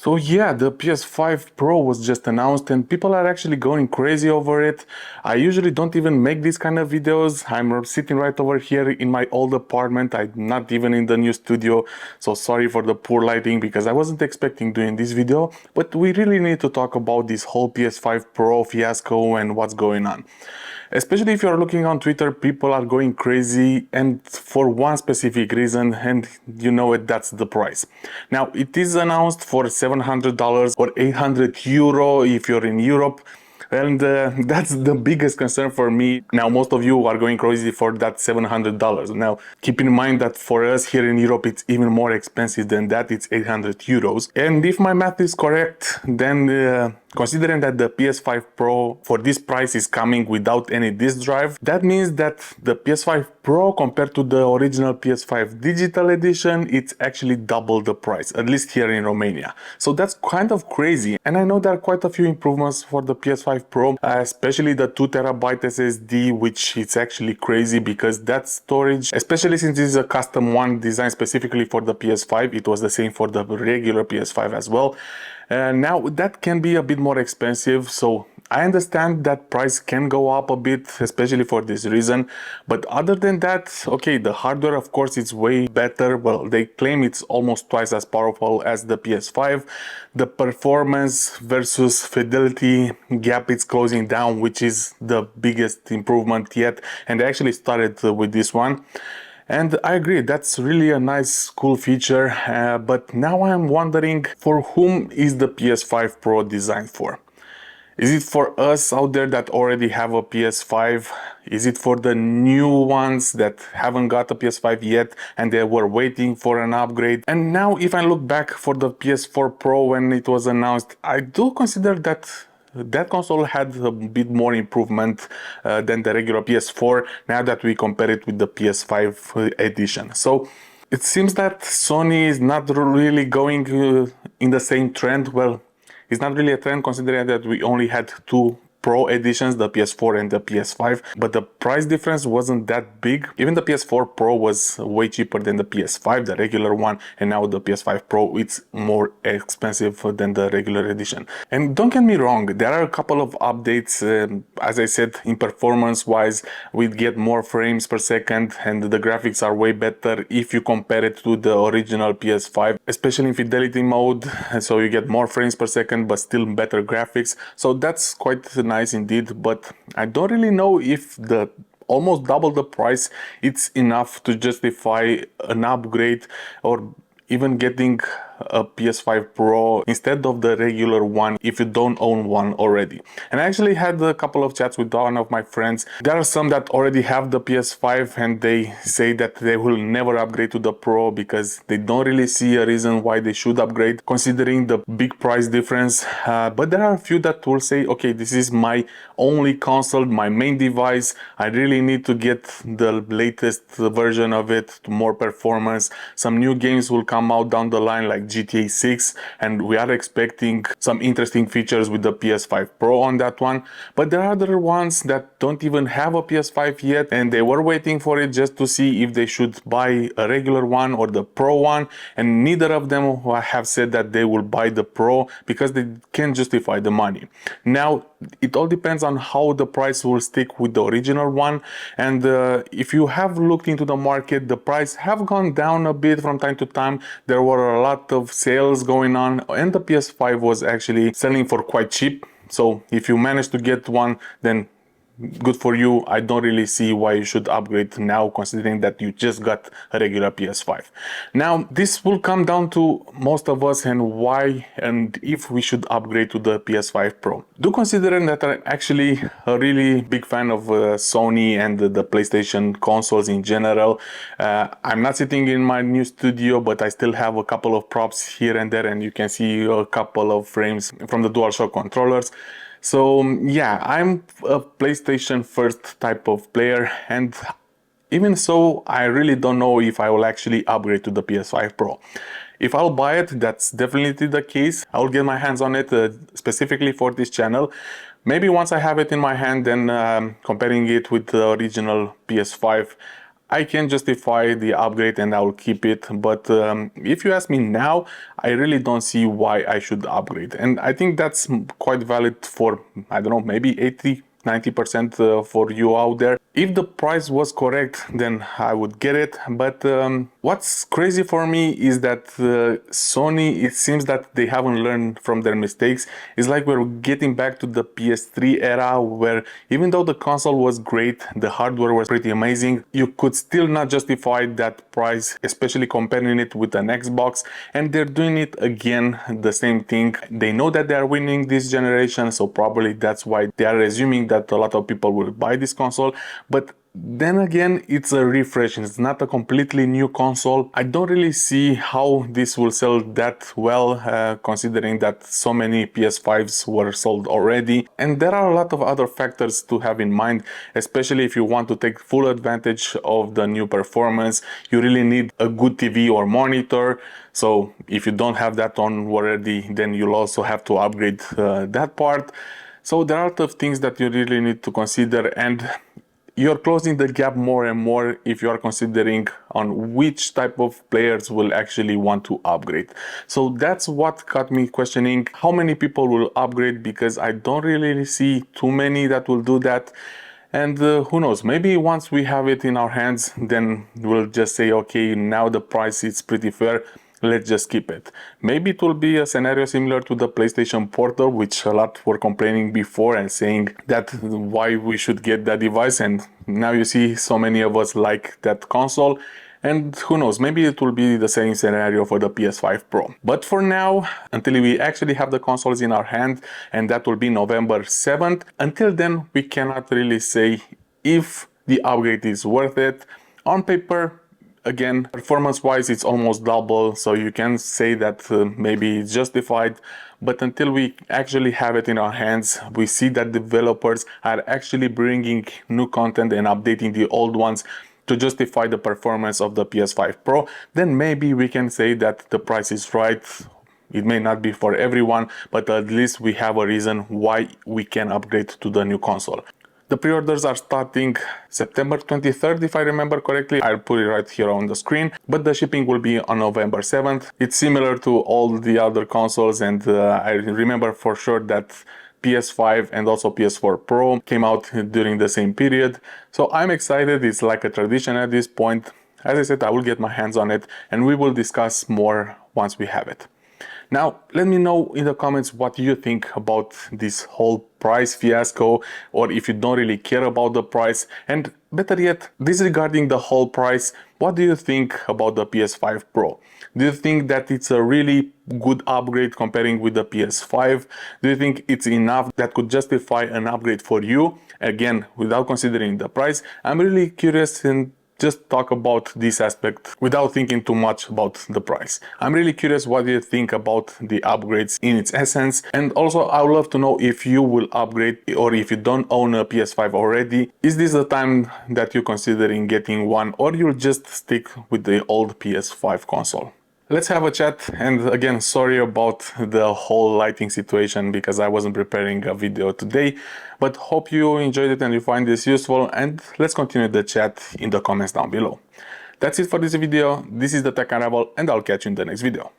So yeah, the PS5 Pro was just announced and people are actually going crazy over it. I usually don't even make these kind of videos. I'm sitting right over here in my old apartment. I'm not even in the new studio. So sorry for the poor lighting because I wasn't expecting doing this video. But we really need to talk about this whole PS5 Pro fiasco and what's going on. Especially if you're looking on Twitter, people are going crazy and for one specific reason, and you know it, that's the price. Now, it is announced for $700 or €800 if you're in Europe. And that's the biggest concern for me. Now, most of you are going crazy for that $700. Now, keep in mind that for us here in Europe, it's even more expensive than that. It's €800. And if my math is correct, then considering that the PS5 Pro for this price is coming without any disk drive, that means that the PS5 Pro compared to the original PS5 Digital Edition, it's actually double the price, at least here in Romania. So that's kind of crazy. And I know there are quite a few improvements for the PS5 Pro, especially the 2TB SSD, which is actually crazy because that storage, especially since this is a custom one designed specifically for the PS5, it was the same for the regular PS5 as well. Now that can be a bit more expensive, so I understand that price can go up a bit, especially for this reason. But other than that, okay, the hardware of course is way better. Well, they claim it's almost twice as powerful as the PS5. The performance versus fidelity gap is closing down, which is the biggest improvement yet, and they actually started with this one. And I agree, that's really a nice, cool feature, but now I'm wondering, for whom is the PS5 Pro designed for? Is it for us out there that already have a PS5? Is it for the new ones that haven't got a PS5 yet and they were waiting for an upgrade? And now if I look back for the PS4 Pro when it was announced, I do consider that that console had a bit more improvement than the regular PS4 now that we compare it with the PS5 edition. So it seems that Sony is not really going in the same trend. Well, it's not really a trend considering that we only had two Pro editions, the PS4 and the PS5, but the price difference wasn't that big. Even the PS4 Pro was way cheaper than the PS5, the regular one, and now the PS5 Pro, it's more expensive than the regular edition. And don't get me wrong, there are a couple of updates, as I said, in performance wise, we get more frames per second and the graphics are way better if you compare it to the original PS5, especially in fidelity mode, so you get more frames per second but still better graphics, so that's quite nice indeed. But I don't really know if the almost double the price it's enough to justify an upgrade or even getting a PS5 Pro instead of the regular one if you don't own one already. And I actually had a couple of chats with one of my friends. There are some that already have the PS5 and they say that they will never upgrade to the Pro because they don't really see a reason why they should upgrade considering the big price difference. But there are a few that will say, okay, this is my only console, my main device. I really need to get the latest version of it, more performance. Some new games will come out down the line like GTA 6, and we are expecting some interesting features with the PS5 Pro on that one. But there are other ones that don't even have a PS5 yet and they were waiting for it just to see if they should buy a regular one or the Pro one, and neither of them have said that they will buy the Pro because they can't justify the money. Now it all depends on how the price will stick with the original one, and if you have looked into the market, the price have gone down a bit from time to time. There were a lot of sales going on and the PS5 was actually selling for quite cheap. So if you manage to get one, then good for you. I don't really see why you should upgrade now considering that you just got a regular PS5. Now this will come down to most of us and why and if we should upgrade to the PS5 Pro. Do consider that I'm actually a really big fan of Sony and the PlayStation consoles in general. I'm not sitting in my new studio, but I still have a couple of props here and there, and you can see a couple of frames from the DualShock controllers. So yeah, I'm a PlayStation first type of player, and even so, I really don't know if I will actually upgrade to the PS5 Pro. If I'll buy it, that's definitely the case. I'll get my hands on it specifically for this channel. Maybe once I have it in my hand, then comparing it with the original PS5, I can justify the upgrade and I will keep it. But if you ask me now, I really don't see why I should upgrade. And I think that's quite valid for, I don't know, maybe 80-90% for you out there. If the price was correct, then I would get it. But what's crazy for me is that Sony, it seems that they haven't learned from their mistakes. It's like we're getting back to the PS3 era, where even though the console was great, the hardware was pretty amazing, you could still not justify that price, especially comparing it with an Xbox. And they're doing it again, the same thing. They know that they are winning this generation, so probably that's why they are assuming that a lot of people will buy this console. But then again, it's a refresh, it's not a completely new console. I don't really see how this will sell that well, considering that so many PS5s were sold already. And there are a lot of other factors to have in mind, especially if you want to take full advantage of the new performance. You really need a good TV or monitor. So if you don't have that on already, then you'll also have to upgrade that part. So there are a lot of things that you really need to consider, and you're closing the gap more and more if you are considering on which type of players will actually want to upgrade. So that's what got me questioning how many people will upgrade, because I don't really see too many that will do that. And who knows, maybe once we have it in our hands, then we'll just say, okay, now the price is pretty fair, let's just keep it. Maybe it will be a scenario similar to the PlayStation Portal, which a lot were complaining before and saying that why we should get that device, and now you see so many of us like that console. And who knows, maybe it will be the same scenario for the PS5 Pro. But for now, until we actually have the consoles in our hand, and that will be November 7th, until then we cannot really say if the upgrade is worth it. On paper, again, performance-wise, it's almost double, so you can say that maybe it's justified. But until we actually have it in our hands, we see that developers are actually bringing new content and updating the old ones to justify the performance of the PS5 Pro, then maybe we can say that the price is right. It may not be for everyone, but at least we have a reason why we can upgrade to the new console. The pre-orders are starting September 23rd, if I remember correctly. I'll put it right here on the screen, but the shipping will be on November 7th. It's similar to all the other consoles, and I remember for sure that PS5 and also PS4 Pro came out during the same period. So I'm excited, it's like a tradition at this point. As I said, I will get my hands on it and we will discuss more once we have it. Now, let me know in the comments what you think about this whole price fiasco, or if you don't really care about the price, and better yet, disregarding the whole price, what do you think about the PS5 Pro? Do you think that it's a really good upgrade comparing with the PS5? Do you think it's enough that could justify an upgrade for you? Again, without considering the price, I'm really curious and just talk about this aspect without thinking too much about the price. I'm really curious what you think about the upgrades in its essence, and also I would love to know if you will upgrade, or if you don't own a PS5 already, is this the time that you're considering getting one, or you'll just stick with the old PS5 console? Let's have a chat, and again, sorry about the whole lighting situation because I wasn't preparing a video today, but hope you enjoyed it and you find this useful, and let's continue the chat in the comments down below. That's it for this video. This is the Tech Unravel, and I'll catch you in the next video.